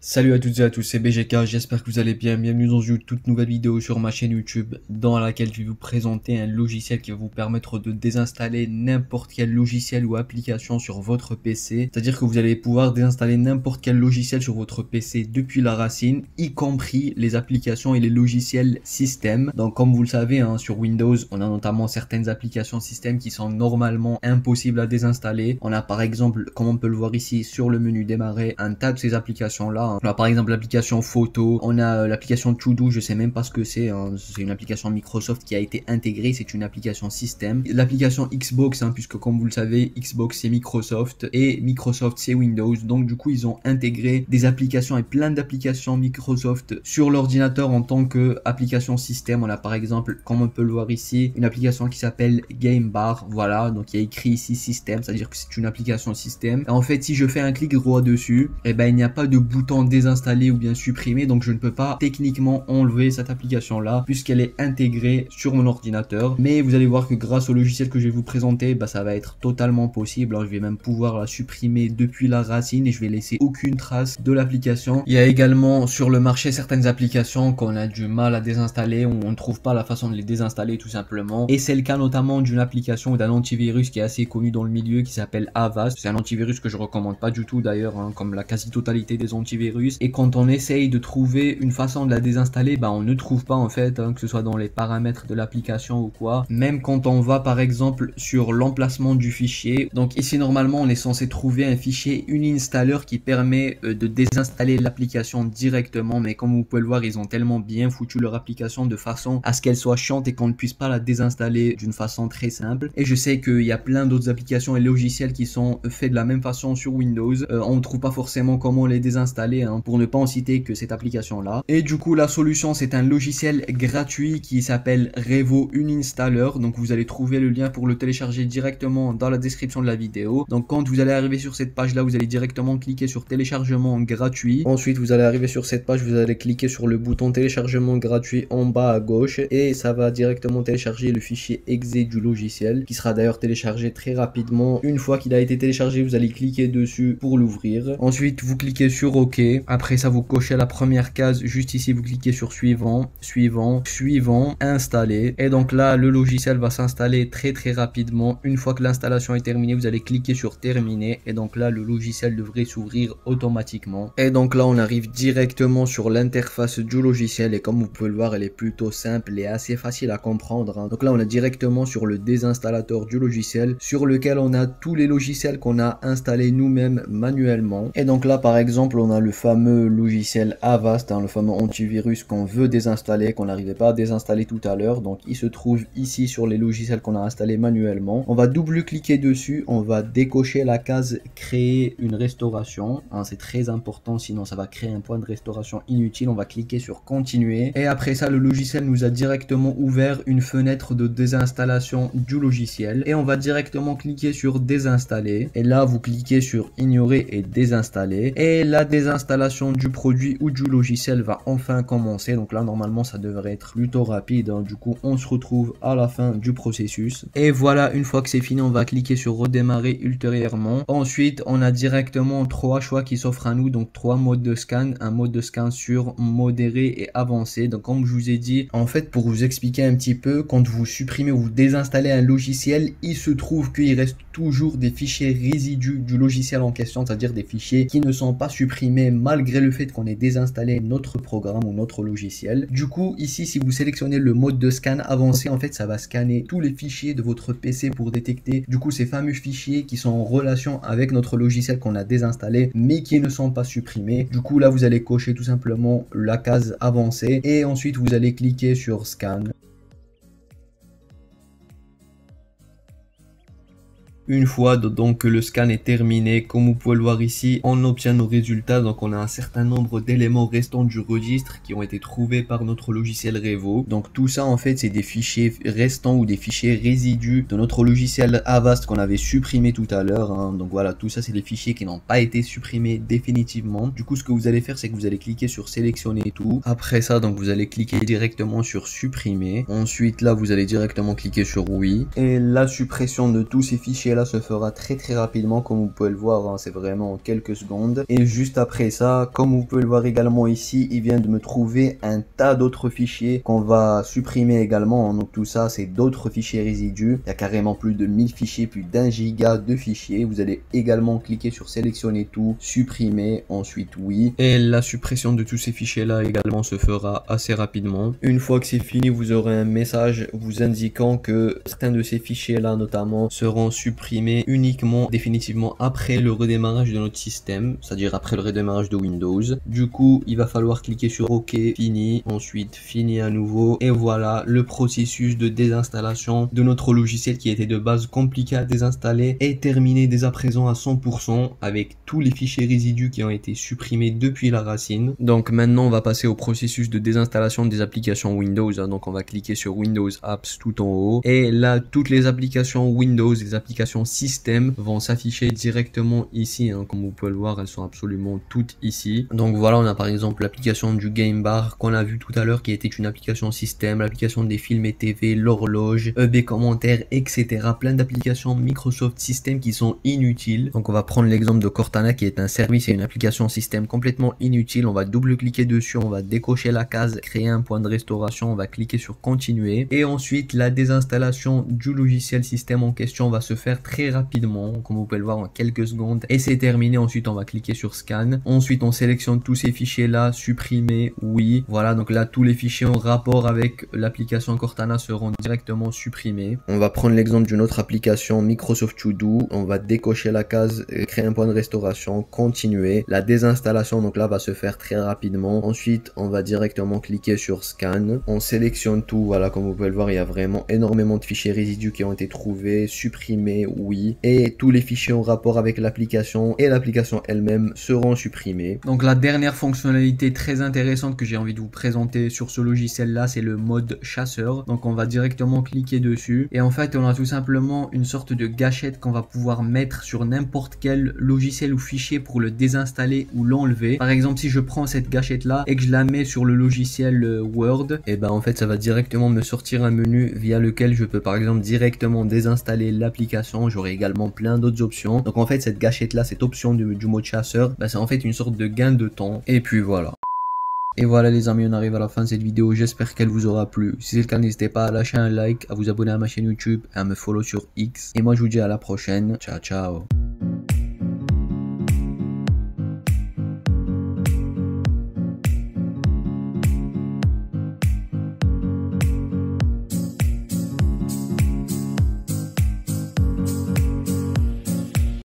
Salut à toutes et à tous, c'est BGK, j'espère que vous allez bien. Bienvenue dans une toute nouvelle vidéo sur ma chaîne YouTube dans laquelle je vais vous présenter un logiciel qui va vous permettre de désinstaller n'importe quel logiciel ou application sur votre PC. C'est-à-dire que vous allez pouvoir désinstaller n'importe quel logiciel sur votre PC depuis la racine, y compris les applications et les logiciels système. Donc comme vous le savez, sur Windows, on a notamment certaines applications système qui sont normalement impossibles à désinstaller. On a par exemple, comme on peut le voir ici sur le menu démarrer, un tas de ces applications-là. On a par exemple l'application photo, on a l'application To Do, je sais même pas ce que c'est, c'est une application Microsoft qui a été intégrée, c'est une application système. L'application Xbox, puisque comme vous le savez, Xbox c'est Microsoft et Microsoft c'est Windows, donc du coup ils ont intégré des applications et plein d'applications Microsoft sur l'ordinateur en tant que application système. On a par exemple, comme on peut le voir ici, une application qui s'appelle Game Bar, voilà, donc il y a écrit ici système, c'est-à-dire que c'est une application système. Et en fait, si je fais un clic droit dessus, et ben il n'y a pas de bouton désinstaller ou bien supprimer, donc je ne peux pas techniquement enlever cette application là puisqu'elle est intégrée sur mon ordinateur. Mais vous allez voir que grâce au logiciel que je vais vous présenter, ça va être totalement possible. Alors je vais même pouvoir la supprimer depuis la racine et je vais laisser aucune trace de l'application. Il y a également sur le marché certaines applications qu'on a du mal à désinstaller, où on ne trouve pas la façon de les désinstaller tout simplement, et c'est le cas notamment d'une application ou d'un antivirus qui est assez connu dans le milieu qui s'appelle Avast. C'est un antivirus que je recommande pas du tout d'ailleurs, comme la quasi-totalité des antivirus. Et quand on essaye de trouver une façon de la désinstaller, on ne trouve pas en fait, que ce soit dans les paramètres de l'application ou quoi. Même quand on va par exemple sur l'emplacement du fichier. Donc ici normalement on est censé trouver un fichier uninstaller qui permet de désinstaller l'application directement. Mais comme vous pouvez le voir, ils ont tellement bien foutu leur application de façon à ce qu'elle soit chiante et qu'on ne puisse pas la désinstaller d'une façon très simple. Et je sais qu'il y a plein d'autres applications et logiciels qui sont faits de la même façon sur Windows. On ne trouve pas forcément comment les désinstaller, pour ne pas en citer que cette application là. Et du coup la solution, c'est un logiciel gratuit qui s'appelle Revo Uninstaller. Donc vous allez trouver le lien pour le télécharger directement dans la description de la vidéo. Donc quand vous allez arriver sur cette page là, vous allez directement cliquer sur téléchargement gratuit. Ensuite vous allez arriver sur cette page, vous allez cliquer sur le bouton téléchargement gratuit en bas à gauche et ça va directement télécharger le fichier exe du logiciel, qui sera d'ailleurs téléchargé très rapidement. Une fois qu'il a été téléchargé, vous allez cliquer dessus pour l'ouvrir. Ensuite vous cliquez sur OK. Après ça, vous cochez la première case juste ici, vous cliquez sur suivant, suivant, suivant, installer. Et donc là, le logiciel va s'installer très rapidement. Une fois que l'installation est terminée, vous allez cliquer sur terminer. Et donc là, le logiciel devrait s'ouvrir automatiquement. Et donc là, on arrive directement sur l'interface du logiciel. Et comme vous pouvez le voir, elle est plutôt simple et assez facile à comprendre. Donc là, on est directement sur le désinstallateur du logiciel, sur lequel on a tous les logiciels qu'on a installés nous-mêmes manuellement. Et donc là, par exemple, on a le fameux logiciel Avast, le fameux antivirus qu'on veut désinstaller, qu'on n'arrivait pas à désinstaller tout à l'heure. Donc il se trouve ici sur les logiciels qu'on a installés manuellement. On va double-cliquer dessus, on va décocher la case créer une restauration, c'est très important, sinon ça va créer un point de restauration inutile. On va cliquer sur continuer et après ça le logiciel nous a directement ouvert une fenêtre de désinstallation du logiciel et on va directement cliquer sur désinstaller et là vous cliquez sur ignorer et désinstaller et la désinstallation du produit ou du logiciel va enfin commencer. Donc là normalement ça devrait être plutôt rapide, du coup on se retrouve à la fin du processus et voilà, une fois que c'est fini on va cliquer sur redémarrer ultérieurement. Ensuite on a directement trois choix qui s'offrent à nous, donc trois modes de scan, un mode de scan sur modéré et avancé. Donc comme je vous ai dit, en fait pour vous expliquer un petit peu, quand vous supprimez ou vous désinstallez un logiciel, il se trouve qu'il reste toujours des fichiers résidus du logiciel en question, c'est-à-dire des fichiers qui ne sont pas supprimés malgré le fait qu'on ait désinstallé notre programme ou notre logiciel. Du coup ici si vous sélectionnez le mode de scan avancé, en fait ça va scanner tous les fichiers de votre PC pour détecter du coup ces fameux fichiers qui sont en relation avec notre logiciel qu'on a désinstallé mais qui ne sont pas supprimés. Du coup là vous allez cocher tout simplement la case avancée et ensuite vous allez cliquer sur scan. Une fois donc que le scan est terminé, comme vous pouvez le voir ici, on obtient nos résultats. Donc on a un certain nombre d'éléments restants du registre qui ont été trouvés par notre logiciel Revo. Donc tout ça en fait c'est des fichiers restants ou des fichiers résidus de notre logiciel Avast qu'on avait supprimé tout à l'heure. Donc voilà, tout ça c'est des fichiers qui n'ont pas été supprimés définitivement. Du coup ce que vous allez faire, c'est que vous allez cliquer sur sélectionner tout. Après ça donc vous allez cliquer directement sur supprimer. Ensuite là vous allez directement cliquer sur oui. Et la suppression de tous ces fichiers là se fera très rapidement, comme vous pouvez le voir, hein, c'est vraiment en quelques secondes. Et juste après ça, comme vous pouvez le voir également ici, il vient de me trouver un tas d'autres fichiers qu'on va supprimer également, hein. Donc tout ça c'est d'autres fichiers résidus, il y a carrément plus de 1000 fichiers, plus d'1 giga de fichiers. Vous allez également cliquer sur sélectionner tout, supprimer, ensuite oui, et la suppression de tous ces fichiers là également se fera assez rapidement. Une fois que c'est fini, vous aurez un message vous indiquant que certains de ces fichiers là notamment seront supprimés uniquement définitivement après le redémarrage de notre système, c'est-à-dire après le redémarrage de Windows. Du coup il va falloir cliquer sur OK, fini, ensuite fini à nouveau, et voilà, le processus de désinstallation de notre logiciel qui était de base compliqué à désinstaller est terminé dès à présent à 100% avec tous les fichiers résidus qui ont été supprimés depuis la racine. Donc maintenant on va passer au processus de désinstallation des applications Windows, hein. Donc on va cliquer sur Windows Apps tout en haut, et là toutes les applications Windows, les applications système vont s'afficher directement ici, hein. Comme vous pouvez le voir, elles sont absolument toutes ici. Donc voilà, on a par exemple l'application du Game Bar qu'on a vu tout à l'heure qui était une application système, l'application des films et TV, l'horloge, EB commentaires, etc. Plein d'applications Microsoft System qui sont inutiles. Donc on va prendre l'exemple de Cortana qui est un service et une application système complètement inutile. On va double-cliquer dessus, on va décocher la case créer un point de restauration, on va cliquer sur continuer, et ensuite la désinstallation du logiciel système en question va se faire très rapidement, comme vous pouvez le voir, en quelques secondes, et c'est terminé. Ensuite on va cliquer sur scan, ensuite on sélectionne tous ces fichiers là, supprimer, oui, voilà. Donc là tous les fichiers en rapport avec l'application Cortana seront directement supprimés. On va prendre l'exemple d'une autre application Microsoft To Do, on va décocher la case créer un point de restauration, continuer, la désinstallation donc là va se faire très rapidement. Ensuite on va directement cliquer sur scan, on sélectionne tout, voilà, comme vous pouvez le voir, il y a vraiment énormément de fichiers résidus qui ont été trouvés, supprimés, oui, et tous les fichiers en rapport avec l'application et l'application elle-même seront supprimés. Donc la dernière fonctionnalité très intéressante que j'ai envie de vous présenter sur ce logiciel là, c'est le mode chasseur. Donc on va directement cliquer dessus, et en fait on a tout simplement une sorte de gâchette qu'on va pouvoir mettre sur n'importe quel logiciel ou fichier pour le désinstaller ou l'enlever. Par exemple, si je prends cette gâchette là et que je la mets sur le logiciel Word, et ben en fait ça va directement me sortir un menu via lequel je peux par exemple directement désinstaller l'application. J'aurai également plein d'autres options. Donc en fait cette gâchette là, cette option du mode chasseur, ben, c'est en fait une sorte de gain de temps. Et puis voilà. Et voilà les amis, on arrive à la fin de cette vidéo, j'espère qu'elle vous aura plu. Si c'est le cas, n'hésitez pas à lâcher un like, à vous abonner à ma chaîne YouTube et à me follow sur X. Et moi je vous dis à la prochaine, ciao ciao.